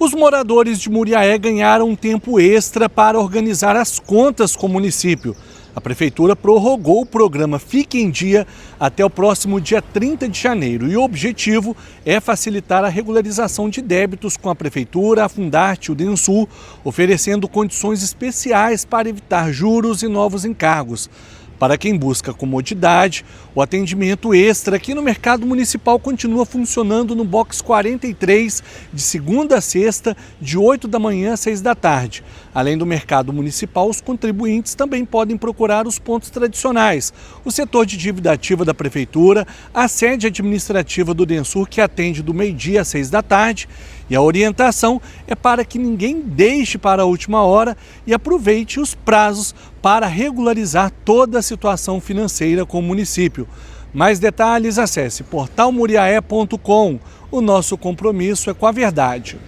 Os moradores de Muriaé ganharam um tempo extra para organizar as contas com o município. A Prefeitura prorrogou o programa Fique em Dia até o próximo dia 30 de janeiro e o objetivo é facilitar a regularização de débitos com a Prefeitura, a Fundarte e o Densul, oferecendo condições especiais para evitar juros e novos encargos. Para quem busca comodidade, o atendimento extra aqui no Mercado Municipal continua funcionando no box 43, de segunda a sexta, de 8 da manhã às 6 da tarde. Além do Mercado Municipal, os contribuintes também podem procurar os pontos tradicionais, o setor de dívida ativa da Prefeitura, a sede administrativa do Densul, que atende do meio-dia às 6 da tarde, e a orientação é para que ninguém deixe para a última hora e aproveite os prazos para regularizar toda a situação financeira com o município. Mais detalhes, acesse portalmuriaé.com. O nosso compromisso é com a verdade.